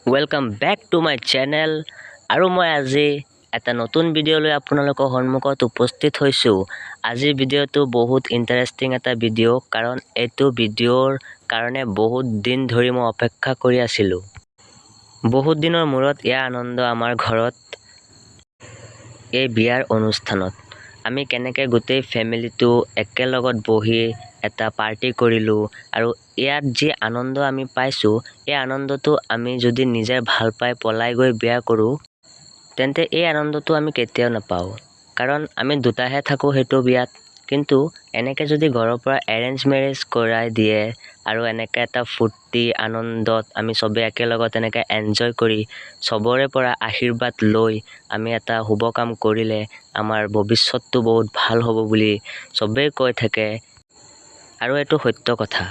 Welcome back to my channel আৰু মই আজি এটা নতুন ভিডিঅ' লৈ আপোনালোকৰ সন্মুখত উপস্থিত হৈছোঁ। আজিৰ ভিডিঅ'টো বহুত ইণ্টাৰেষ্টিং এটা ভিডিঅ' কাৰণ এইটো ভিডিঅ'ৰ কাৰণে বহুত দিন ধৰি মই অপেক্ষা কৰি আছিলোঁ। বহুত দিনৰ মূৰত এয়া আনন্দ আমাৰ ঘৰত এই বিয়াৰ অনুষ্ঠানত আমি কেনেকৈ গোটেই ফেমিলিটো একেলগত বহি এটা পাৰ্টি কৰিলোঁ আৰু ইয়াত যি আনন্দ আমি পাইছোঁ এই আনন্দটো আমি যদি নিজে ভাল পাই পলাই গৈ বিয়া কৰোঁ তেন্তে এই আনন্দটো আমি কেতিয়াও নাপাওঁ। কাৰণ আমি দুটাহে থাকোঁ সেইটো বিয়াত, কিন্তু এনেকৈ যদি ঘৰৰ পৰা এৰেঞ্জ মেৰেজ কৰাই দিয়ে আৰু এনেকৈ এটা ফূৰ্তি আনন্দত আমি চবেই একেলগত এনেকৈ এনজয় কৰি চবৰে পৰা আশীৰ্বাদ লৈ আমি এটা শুভ কাম কৰিলে আমাৰ ভৱিষ্যতটো বহুত ভাল হ'ব বুলি চবেই কৈ থাকে আৰু এইটো সত্য কথা।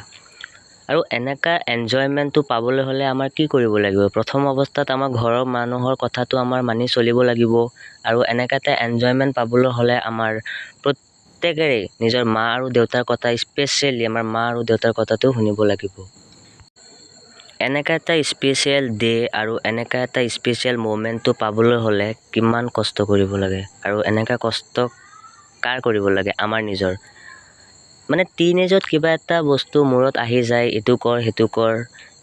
আৰু এনেকুৱা এনজয়মেণ্টটো পাবলৈ হ'লে আমাৰ কি কৰিব লাগিব? প্ৰথম অৱস্থাত আমাৰ ঘৰৰ মানুহৰ কথাটো আমাৰ মানি চলিব লাগিব আৰু এনেকুৱা এটা এনজয়মেণ্ট পাবলৈ হ'লে আমাৰ প্ৰত্যেকেৰে নিজৰ মা আৰু দেউতাৰ কথা, স্পেচিয়েলি আমাৰ মা আৰু দেউতাৰ কথাটো শুনিব লাগিব। এনেকুৱা এটা স্পেচিয়েল ডে আৰু এনেকুৱা এটা স্পেচিয়েল মুমেণ্টটো পাবলৈ হ'লে কিমান কষ্ট কৰিব লাগে আৰু এনেকুৱা কষ্ট কাৰ কৰিব লাগে? আমাৰ নিজৰ। মানে টিনেজত কিবা এটা বস্তু মূৰত আহি যায়, এইটো কৰ সেইটো কৰ,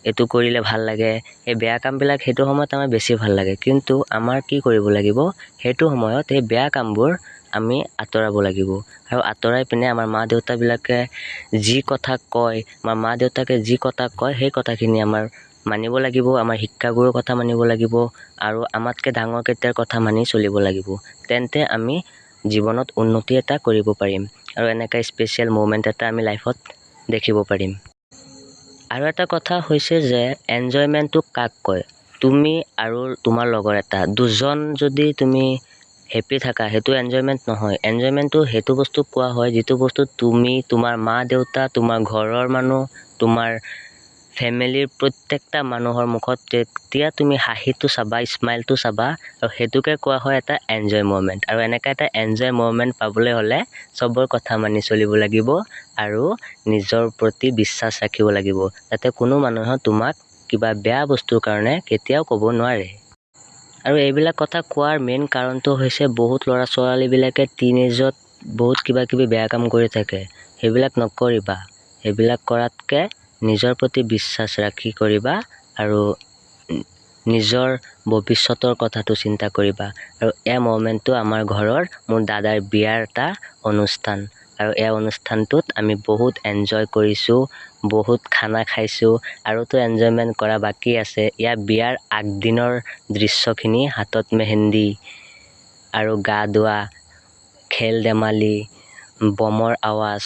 এইটো কৰিলে ভাল লাগে, এই বেয়া কামবিলাক সেইটো সময়ত আমাৰ বেছি ভাল লাগে। কিন্তু আমাৰ কি কৰিব লাগিব? সেইটো সময়ত এই বেয়া কামবোৰ আমি আঁতৰাব লাগিব আৰু আঁতৰাই পিনে আমাৰ মা দেউতাবিলাকে যি কথা কয়, আমাৰ মা দেউতাকে যি কথা কয় সেই কথাখিনি আমাৰ মানিব লাগিব, আমাৰ শিক্ষাগুৰুৰ কথা মানিব লাগিব আৰু আমাতকৈ ডাঙৰ কেইটাৰ কথা মানি চলিব লাগিব। তেন্তে আমি জীৱনত উন্নতি এটা কৰিব পাৰিম আৰু এনেকুৱা স্পেচিয়েল মুমেণ্ট এটা আমি লাইফত দেখিব পাৰিম। আৰু এটা কথা হৈছে যে এনজয়মেণ্টটো কাক কয়? তুমি আৰু তোমাৰ লগৰ এটা, দুজন যদি তুমি হেপ্পী থাকা সেইটো এনজয়মেণ্ট নহয়। এনজয়মেণ্টটো সেইটো বস্তু কোৱা হয় যিটো বস্তু তুমি, তোমাৰ মা দেউতা, তোমাৰ ঘৰৰ মানুহ, তোমাৰ ফেমিলিৰ প্ৰত্যেকটা মানুহৰ মুখত যেতিয়া তুমি হাঁহিটো চাবা, স্মাইলটো চাবা, আৰু সেইটোকে কোৱা হয় এটা এনজয় মুমেণ্ট। আৰু এনেকুৱা এটা এনজয় মুমেণ্ট পাবলৈ হ'লে চবৰ কথা মানি চলিব লাগিব আৰু নিজৰ প্ৰতি বিশ্বাস ৰাখিব লাগিব, যাতে কোনো মানুহে তোমাক কিবা বেয়া বস্তুৰ কাৰণে কেতিয়াও ক'ব নোৱাৰে। আৰু এইবিলাক কথা কোৱাৰ মেইন কাৰণটো হৈছে বহুত ল'ৰা ছোৱালীবিলাকে টিনেজত বহুত কিবা কিবি বেয়া কাম কৰি থাকে। সেইবিলাক নকৰিবা। সেইবিলাক কৰাতকৈ নিজৰ প্ৰতি বিশ্বাস ৰাখি কৰিবা আৰু নিজৰ ভৱিষ্যতৰ কথাটো চিন্তা কৰিবা। আৰু এই মুমেণ্টটো আমাৰ ঘৰৰ মোৰ দাদাৰ বিয়াৰ এটা অনুষ্ঠান আৰু এই অনুষ্ঠানটোত আমি বহুত এনজয় কৰিছোঁ, বহুত খানা খাইছোঁ আৰুতো এনজয়মেণ্ট কৰা বাকী আছে। ইয়াৰ বিয়াৰ আগদিনৰ দৃশ্যখিনি, হাতত মেহেন্দি আৰু গা ধোৱা, খেল ধেমালি, বমৰ আৱাজ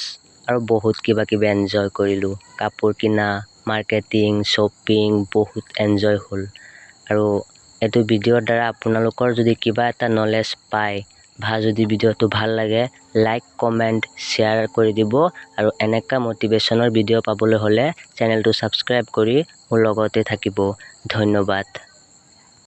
আৰু বহুত কিবা কিবি এনজয় কৰিলোঁ। কাপোৰ কিনা, মাৰ্কেটিং, শ্বপিং, বহুত এনজয় হ'ল। আৰু এইটো ভিডিঅ'ৰ দ্বাৰা আপোনালোকৰ যদি কিবা এটা নলেজ পায় বা যদি ভিডিঅ'টো ভাল লাগে লাইক, কমেণ্ট, শ্বেয়াৰ কৰি দিব আৰু এনেকুৱা মটিভেশ্যনৰ ভিডিঅ' পাবলৈ হ'লে চেনেলটো ছাবস্ক্ৰাইব কৰি মোৰ লগতে থাকিব। ধন্যবাদ।